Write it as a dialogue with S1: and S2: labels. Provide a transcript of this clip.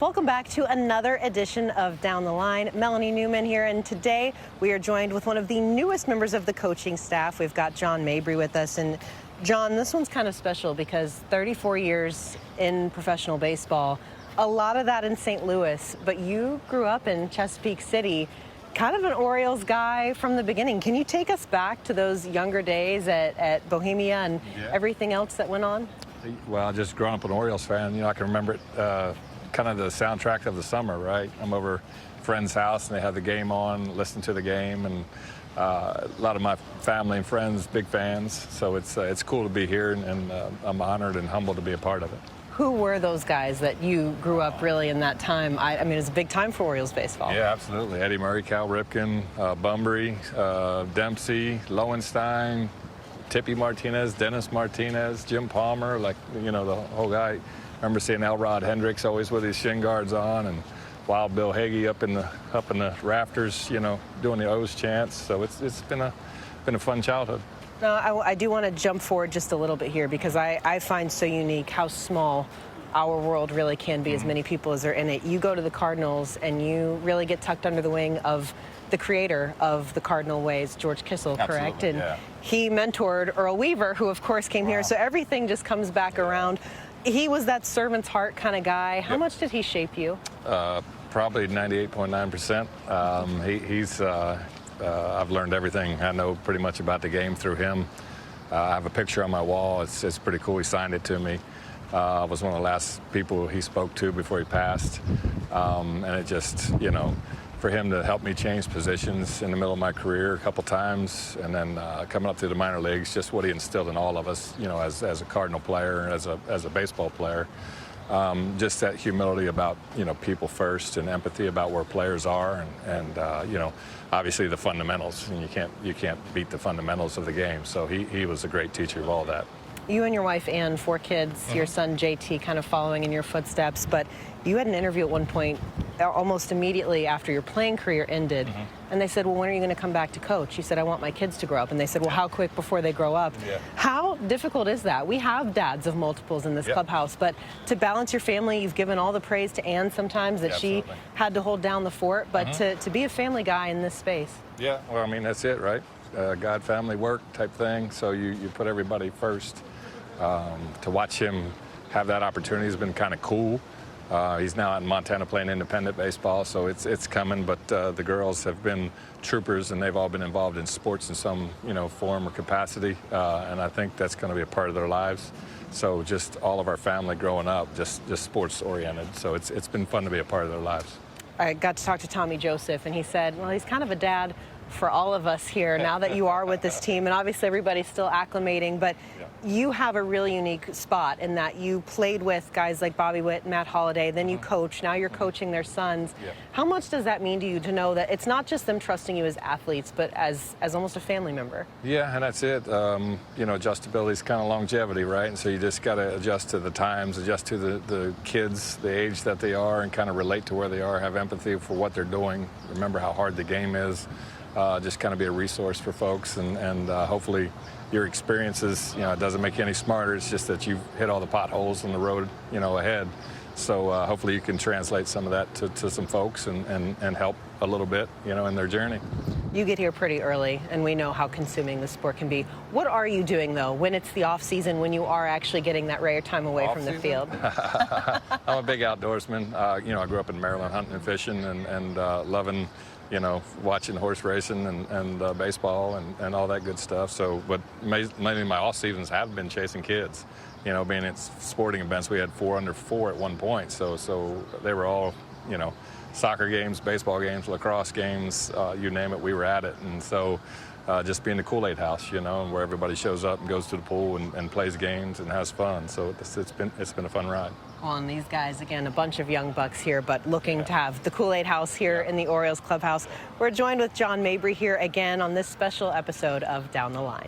S1: Welcome back to another edition of Down the Line. Melanie Newman here, and today we are joined with one of the newest members of the coaching staff. We've got John Mabry with us. And John, this one's kind of special because 34 years in professional baseball, a lot of that in St. Louis, but you grew up in Chesapeake City, kind of an Orioles guy from the beginning. Can you take us back to those younger days at Bohemia and everything else that went on?
S2: Well, just growing up an Orioles fan, I can remember it kind of the soundtrack of the summer, right? I'm over at a friend's house and they have the game on, listen to the game, and a lot of my family and friends, big fans. So it's cool to be here, and I'm honored and humbled to be a part of it.
S1: Who were those guys that you grew up really in that time? I mean, it's a big time for Orioles baseball.
S2: Yeah, absolutely. Eddie Murray, Cal Ripken, Bunbury, Dempsey, Lowenstein, Tippy Martinez, Dennis Martinez, Jim Palmer, the whole guy. I remember seeing Elrod Hendricks always with his shin guards on, and Wild Bill Hagee up in the rafters, doing the O's chants. So it's been a fun childhood.
S1: Now, I do want to jump forward just a little bit here because I find so unique how small our world really can be, as many people as are in it. You go to the Cardinals and you really get tucked under the wing of the creator of the Cardinal ways, George Kissel, correct?
S2: Absolutely,
S1: And he mentored Earl Weaver, who of course came here. So everything just comes back around. He was that servant's heart kind of guy. How much did he shape you?
S2: Probably 98.9%. I've learned everything I know pretty much about the game through him. I have a picture on my wall. It's pretty cool. He signed it to me. I was one of the last people he spoke to before he passed. And it just, for him to help me change positions in the middle of my career a couple times, and then coming up through the minor leagues, just what he instilled in all of us, as a Cardinal player, as a baseball player. Just that humility about, people first, and empathy about where players are, and obviously the fundamentals, and you can't beat the fundamentals of the game. So he was a great teacher of all that.
S1: You and your wife Ann, 4 kids, your son JT kind of following in your footsteps, but you had an interview at one point almost immediately after your playing career ended, and they said, well, when are you going to come back to coach? You said, I want my kids to grow up. And they said, well, how quick before they grow up? How difficult is that? We have dads of multiples in this clubhouse, but to balance your family, you've given all the praise to Ann sometimes that she had to hold down the fort, but to be a family guy in this space.
S2: Yeah, well, I mean, that's it, right? God, family, work type thing, so you put everybody first. To watch him have that opportunity has been kind of cool. He's now out in Montana playing independent baseball, so it's coming. But the girls have been troopers, and they've all been involved in sports in some form or capacity, and I think that's going to be a part of their lives. So just all of our family growing up, just sports oriented. So it's been fun to be a part of their lives.
S1: I got to talk to Tommy Joseph, and he said, well, he's kind of a dad for all of us here now that you are with this team, and obviously everybody's still acclimating, but you have a really unique spot in that you played with guys like Bobby Witt, Matt Holliday, then you coach, now you're coaching their sons. How much does that mean to you to know that it's not just them trusting you as athletes, but as almost a family member? Yeah,
S2: and that's it. Adjustability is kind of longevity, right? And so you just got to adjust to the times, adjust to the kids, the age that they are, and kind of relate to where they are, have empathy for what they're doing, remember how hard the game is. Just kind of be a resource for folks, and hopefully your experiences, it doesn't make you any smarter. It's just that you've hit all the potholes on the road, ahead. So hopefully you can translate some of that to some folks and help a little bit, in their journey.
S1: You get here pretty early, and we know how consuming the sport can be. What are you doing, though, when it's the off-season, when you are actually getting that rare time away from the field?
S2: I'm a big outdoorsman. I grew up in Maryland hunting and fishing and loving, watching horse racing and baseball and all that good stuff. So, but mainly my off seasons have been chasing kids. Being at sporting events, we had 4 under 4 at one point. So they were all, soccer games, baseball games, lacrosse games, you name it, we were at it. And so just being the Kool-Aid house, where everybody shows up and goes to the pool and plays games and has fun. So it's been a fun ride.
S1: Well, and these guys, again, a bunch of young bucks here, but looking to have the Kool-Aid house here in the Orioles clubhouse. We're joined with John Mabry here again on this special episode of Down the Line.